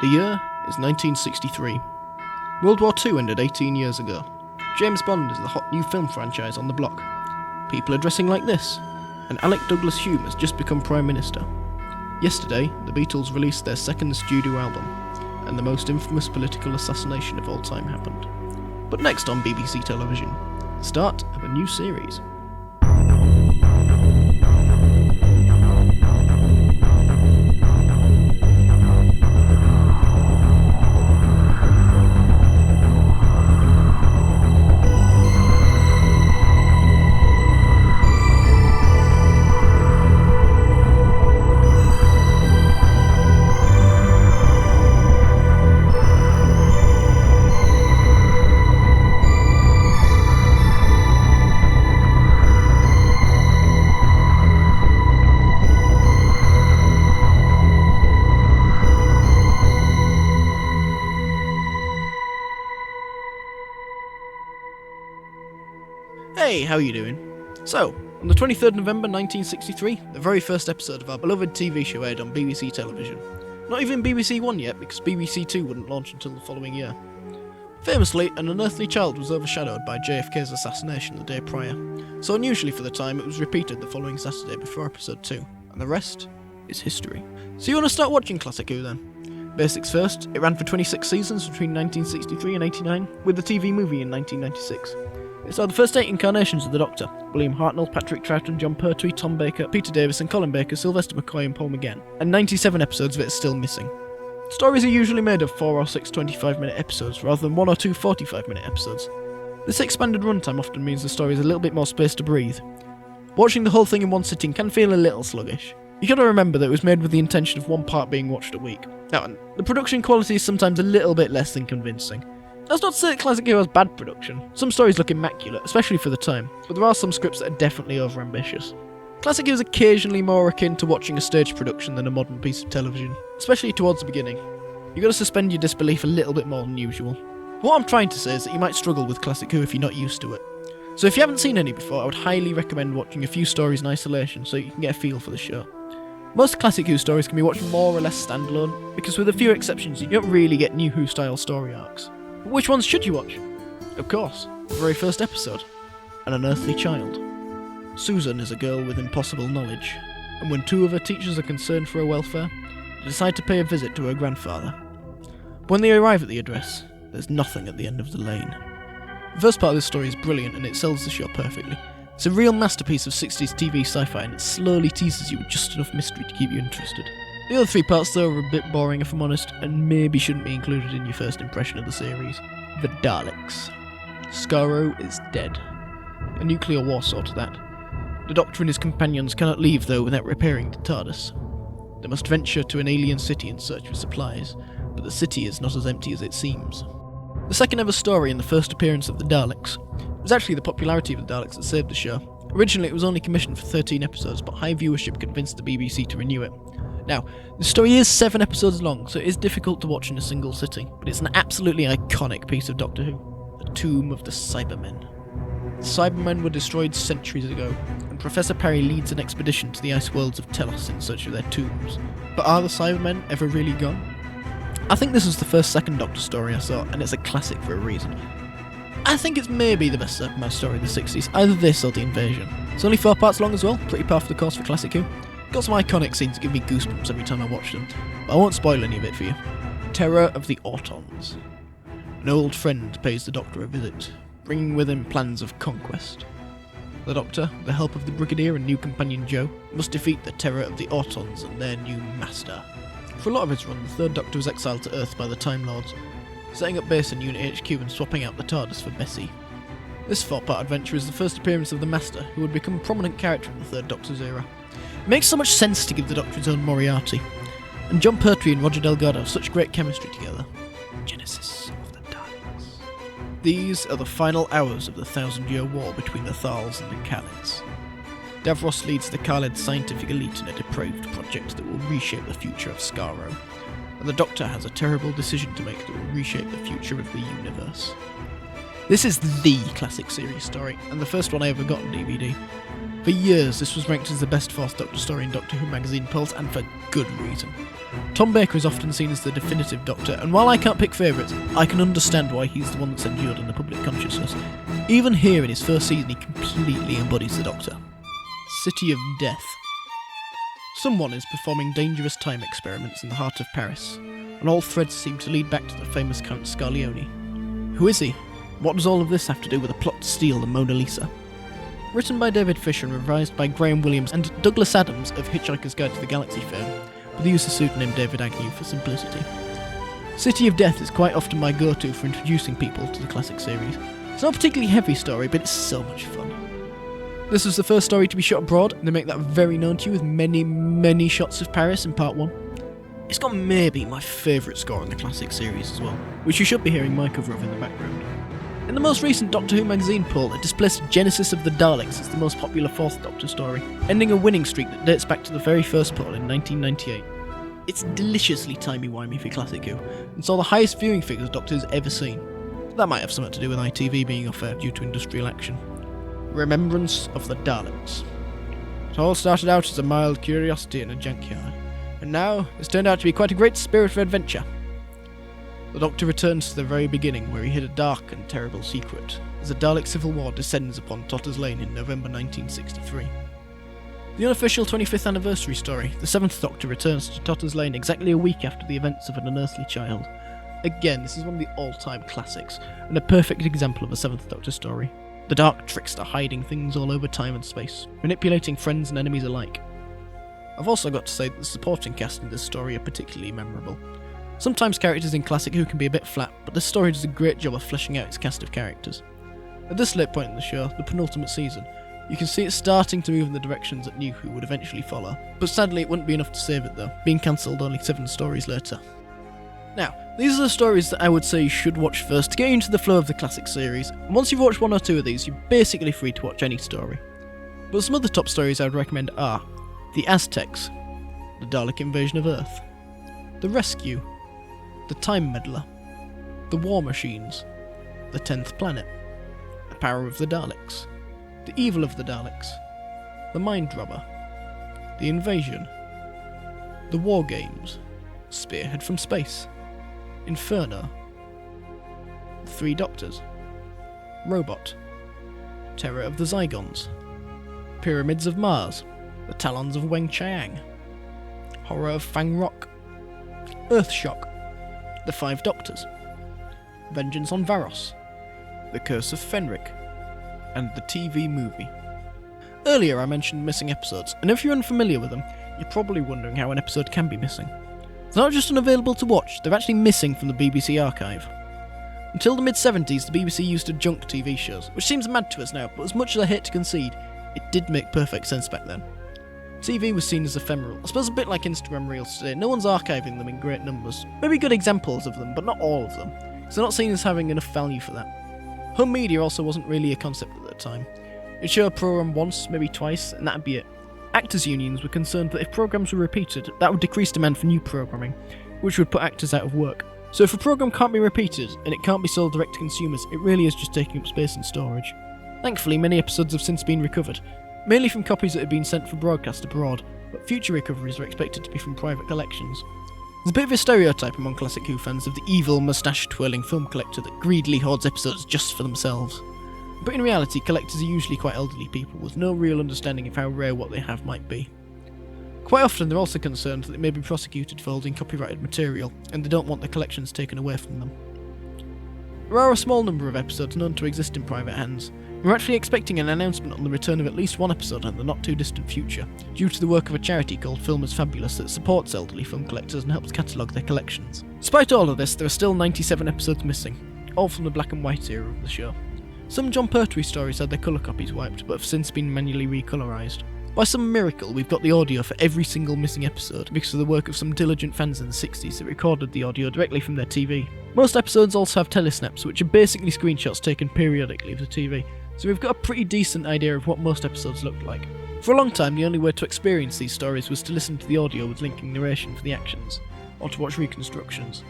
The year is 1963. World War II ended 18 years ago. James Bond is the hot new film franchise on the block. People are dressing like this, and Alec Douglas Hume has just become Prime Minister. Yesterday, the Beatles released their second studio album, and the most infamous political assassination of all time happened. But next on BBC television, the start of a new series. Hey, how are you doing? So, on the 23rd November 1963, the very first episode of our beloved TV show aired on BBC television. Not even BBC One yet, because BBC Two wouldn't launch until the following year. Famously, an unearthly child was overshadowed by JFK's assassination the day prior, so unusually for the time it was repeated the following Saturday before episode 2, and the rest is history. So you want to start watching Classic Who then? Basics first, it ran for 26 seasons between 1963 and 89, with the TV movie in 1996. It saw the first 8 incarnations of the Doctor: William Hartnell, Patrick Troughton, John Pertwee, Tom Baker, Peter Davison, Colin Baker, Sylvester McCoy and Paul McGann, and 97 episodes of it are still missing. Stories are usually made of 4 or 6 25-minute episodes, rather than 1 or 2 45-minute episodes. This expanded runtime often means the story is a little bit more space to breathe. Watching the whole thing in one sitting can feel a little sluggish. You gotta remember that it was made with the intention of one part being watched a week. Now, the production quality is sometimes a little bit less than convincing. That's not to say that Classic Who has bad production. Some stories look immaculate, especially for the time, but there are some scripts that are definitely overambitious. Classic Who is occasionally more akin to watching a stage production than a modern piece of television, especially towards the beginning. You've got to suspend your disbelief a little bit more than usual. What I'm trying to say is that you might struggle with Classic Who if you're not used to it. So if you haven't seen any before, I would highly recommend watching a few stories in isolation so you can get a feel for the show. Most Classic Who stories can be watched more or less standalone, because with a few exceptions you don't really get new Who style story arcs. But which ones should you watch? Of course, the very first episode, An Unearthly Child. Susan is a girl with impossible knowledge, and when 2 of her teachers are concerned for her welfare, they decide to pay a visit to her grandfather. But when they arrive at the address, there's nothing at the end of the lane. The first part of this story is brilliant and it sells the show perfectly. It's a real masterpiece of 60s TV sci-fi and it slowly teases you with just enough mystery to keep you interested. The other 3 parts though are a bit boring if I'm honest, and maybe shouldn't be included in your first impression of the series. The Daleks. Skaro is dead. A nuclear war saw to that. The Doctor and his companions cannot leave though without repairing the TARDIS. They must venture to an alien city in search of supplies, but the city is not as empty as it seems. The second ever story and the first appearance of the Daleks. It was actually the popularity of the Daleks that saved the show. Originally it was only commissioned for 13 episodes, but high viewership convinced the BBC to renew it. Now, the story is 7 episodes long, so it is difficult to watch in a single sitting, but it's an absolutely iconic piece of Doctor Who. The Tomb of the Cybermen. The Cybermen were destroyed centuries ago, and Professor Perry leads an expedition to the ice worlds of Telos in search of their tombs. But are the Cybermen ever really gone? I think this was the first Second Doctor story I saw, and it's a classic for a reason. I think it's maybe the best Superman story of the 60s, either this or The Invasion. It's only 4 parts long as well, pretty par for the course for Classic Who. Got some iconic scenes that give me goosebumps every time I watch them, but I won't spoil any of it for you. Terror of the Autons. An old friend pays the Doctor a visit, bringing with him plans of conquest. The Doctor, with the help of the Brigadier and new companion Jo, must defeat the Terror of the Autons and their new master. For a lot of his run, the Third Doctor was exiled to Earth by the Time Lords, setting up base in Unit HQ and swapping out the TARDIS for Bessie. This 4-part adventure is the first appearance of the Master, who would become a prominent character in the Third Doctor's era. It makes so much sense to give the Doctor his own Moriarty, and John Pertwee and Roger Delgado have such great chemistry together. Genesis of the Daleks. These are the final hours of the 1,000-year war between the Thals and the Khalids. Davros leads the Khalid scientific elite in a depraved project that will reshape the future of Skaro, and the Doctor has a terrible decision to make that will reshape the future of the universe. This is the classic series story, and the first one I ever got on DVD. For years, this was ranked as the best Fourth Doctor story in Doctor Who magazine polls, and for good reason. Tom Baker is often seen as the definitive Doctor, and while I can't pick favourites, I can understand why he's the one that's endured in the public consciousness. Even here in his first season, he completely embodies the Doctor. City of Death. Someone is performing dangerous time experiments in the heart of Paris, and all threads seem to lead back to the famous Count Scarlione. Who is he? What does all of this have to do with a plot to steal the Mona Lisa? Written by David Fisher and revised by Graham Williams and Douglas Adams of Hitchhiker's Guide to the Galaxy fame, with the use of pseudonym David Agnew for simplicity. City of Death is quite often my go-to for introducing people to the classic series. It's not a particularly heavy story, but it's so much fun. This was the first story to be shot abroad, and they make that very known to you with many shots of Paris in part 1. It's got maybe my favourite score in the classic series as well, which you should be hearing my cover of in the background. In the most recent Doctor Who magazine poll, it displaced Genesis of the Daleks as the most popular Fourth Doctor story, ending a winning streak that dates back to the very first poll in 1998. It's deliciously timey-wimey for classic Who, and saw the highest viewing figures Doctor's ever seen. That might have something to do with ITV being off air due to industrial action. Remembrance of the Daleks. It all started out as a mild curiosity in a junkyard, and now it's turned out to be quite a great spirit of adventure. The Doctor returns to the very beginning, where he hid a dark and terrible secret, as the Dalek Civil War descends upon Totter's Lane in November 1963. The unofficial 25th anniversary story, the Seventh Doctor returns to Totter's Lane exactly a week after the events of an unearthly child. Again, this is one of the all-time classics, and a perfect example of a Seventh Doctor story. The dark trickster hiding things all over time and space, manipulating friends and enemies alike. I've also got to say that the supporting cast in this story are particularly memorable. Sometimes characters in Classic Who can be a bit flat, but this story does a great job of fleshing out its cast of characters. At this late point in the show, the penultimate season, you can see it starting to move in the directions that New Who would eventually follow, but sadly it wouldn't be enough to save it though, being cancelled only 7 stories later. Now, these are the stories that I would say you should watch first to get you into the flow of the classic series, and once you've watched 1 or 2 of these, you're basically free to watch any story. But some other top stories I would recommend are The Aztecs, The Dalek Invasion of Earth, The Rescue, The Time Meddler, The War Machines, The 10th Planet, The Power of the Daleks, The Evil of the Daleks, The Mind Robber, The Invasion, The War Games, Spearhead from Space, Inferno, The Three Doctors, Robot, Terror of the Zygons, Pyramids of Mars, The Talons of Weng Chiang, Horror of Fang Rock, Earthshock, The Five Doctors, Vengeance on Varos, The Curse of Fenric, and the TV movie. Earlier I mentioned missing episodes, and if you're unfamiliar with them, you're probably wondering how an episode can be missing. They're not just unavailable to watch, they're actually missing from the BBC archive. Until the mid-70s, the BBC used to junk TV shows, which seems mad to us now, but as much as I hate to concede, it did make perfect sense back then. TV was seen as ephemeral, I suppose a bit like Instagram Reels today. No one's archiving them in great numbers. Maybe good examples of them, but not all of them, because they're not seen as having enough value for that. Home media also wasn't really a concept at that time. You'd show a programme once, maybe twice, and that'd be it. Actors' unions were concerned that if programmes were repeated, that would decrease demand for new programming, which would put actors out of work. So if a programme can't be repeated, and it can't be sold direct to consumers, it really is just taking up space in storage. Thankfully, many episodes have since been recovered, mainly from copies that had been sent for broadcast abroad, but future recoveries are expected to be from private collections. There's a bit of a stereotype among Classic Who fans of the evil, moustache-twirling film collector that greedily hoards episodes just for themselves. But in reality, collectors are usually quite elderly people with no real understanding of how rare what they have might be. Quite often they're also concerned that they may be prosecuted for holding copyrighted material, and they don't want their collections taken away from them. There are a small number of episodes known to exist in private hands. We're actually expecting an announcement on the return of at least 1 episode in the not too distant future, due to the work of a charity called Film is Fabulous that supports elderly film collectors and helps catalogue their collections. Despite all of this, there are still 97 episodes missing, all from the black and white era of the show. Some John Pertwee stories had their colour copies wiped, but have since been manually recolorised. By some miracle, we've got the audio for every single missing episode because of the work of some diligent fans in the 60s that recorded the audio directly from their TV. Most episodes also have telesnaps, which are basically screenshots taken periodically of the TV, so we've got a pretty decent idea of what most episodes looked like. For a long time, the only way to experience these stories was to listen to the audio with linking narration for the actions, or to watch reconstructions.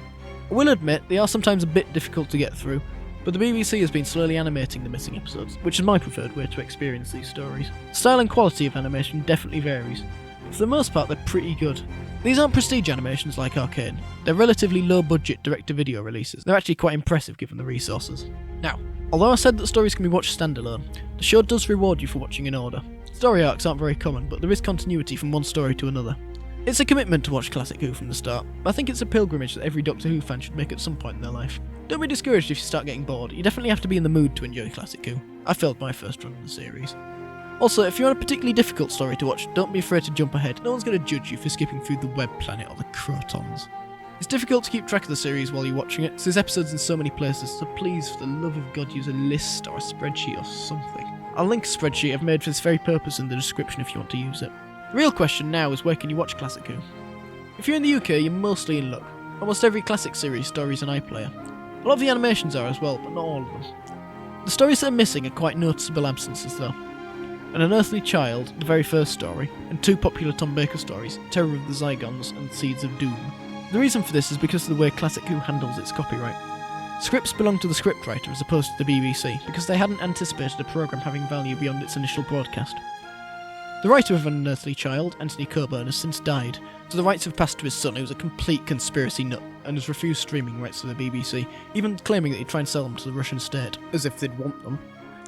I will admit, they are sometimes a bit difficult to get through, but the BBC has been slowly animating the missing episodes, which is my preferred way to experience these stories. Style and quality of animation definitely varies. For the most part, they're pretty good. These aren't prestige animations like Arcane. They're relatively low-budget direct-to-video releases. They're actually quite impressive given the resources. Now, although I said that stories can be watched standalone, the show does reward you for watching in order. Story arcs aren't very common, but there is continuity from one story to another. It's a commitment to watch Classic Who from the start, but I think it's a pilgrimage that every Doctor Who fan should make at some point in their life. Don't be discouraged if you start getting bored, you definitely have to be in the mood to enjoy Classic Who. I failed my first run of the series. Also, if you're on a particularly difficult story to watch, don't be afraid to jump ahead. No one's going to judge you for skipping through the Web Planet or the Crotons. It's difficult to keep track of the series while you're watching it, so there's episodes in so many places, so please, for the love of God, use a list or a spreadsheet or something. I'll link a spreadsheet I've made for this very purpose in the description if you want to use it. The real question now is where can you watch Classic Who? If you're in the UK, you're mostly in luck. Almost every classic series stories an iPlayer. A lot of the animations are as well, but not all of them. The stories that are missing are quite noticeable absences though. An Unearthly Child, the very first story, and two popular Tom Baker stories, Terror of the Zygons and Seeds of Doom. The reason for this is because of the way Classic Who handles its copyright. Scripts belong to the scriptwriter as opposed to the BBC, because they hadn't anticipated a programme having value beyond its initial broadcast. The writer of An Unearthly Child, Anthony Coburn, has since died, so the rights have passed to his son, who's a complete conspiracy nut, and has refused streaming rights to the BBC, even claiming that he'd try and sell them to the Russian state, as if they'd want them.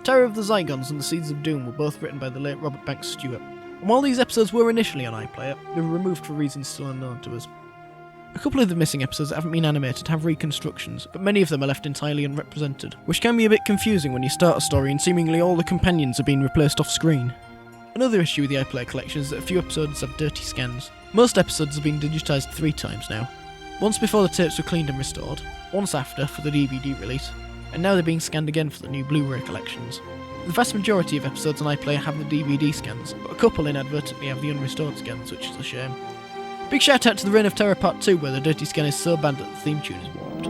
Terror of the Zygons and The Seeds of Doom were both written by the late Robert Banks Stewart, and while these episodes were initially on iPlayer, they were removed for reasons still unknown to us. A couple of the missing episodes that haven't been animated have reconstructions, but many of them are left entirely unrepresented, which can be a bit confusing when you start a story and seemingly all the companions are being replaced off screen. Another issue with the iPlayer collection is that a few episodes have dirty scans. Most episodes have been digitised 3 times now. Once before the tapes were cleaned and restored, once after for the DVD release, and now they're being scanned again for the new Blu-ray collections. The vast majority of episodes on iPlayer have the DVD scans, but a couple inadvertently have the unrestored scans, which is a shame. Big shout out to the Reign of Terror Part 2, where the dirty scan is so bad that the theme tune is warped.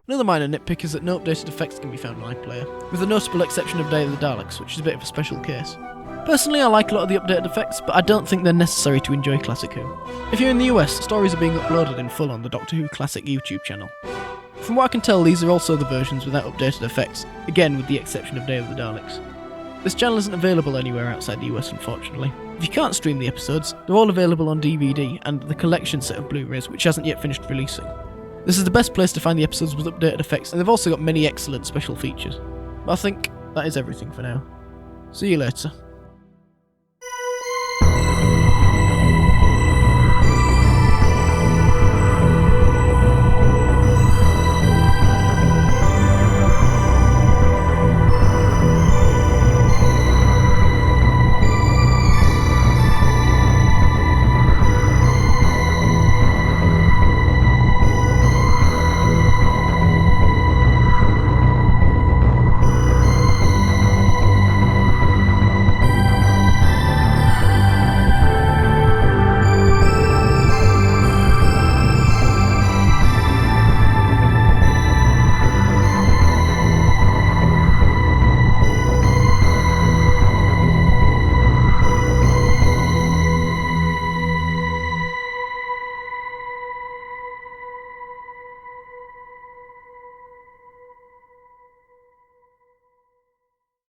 Another minor nitpick is that no updated effects can be found on iPlayer, with the notable exception of Day of the Daleks, which is a bit of a special case. Personally, I like a lot of the updated effects, but I don't think they're necessary to enjoy Classic Who. If you're in the US, stories are being uploaded in full on the Doctor Who Classic YouTube channel. From what I can tell, these are also the versions without updated effects, again with the exception of Day of the Daleks. This channel isn't available anywhere outside the US, unfortunately. If you can't stream the episodes, they're all available on DVD and the collection set of Blu-rays, which hasn't yet finished releasing. This is the best place to find the episodes with updated effects, and they've also got many excellent special features. But I think that is everything for now. See you later.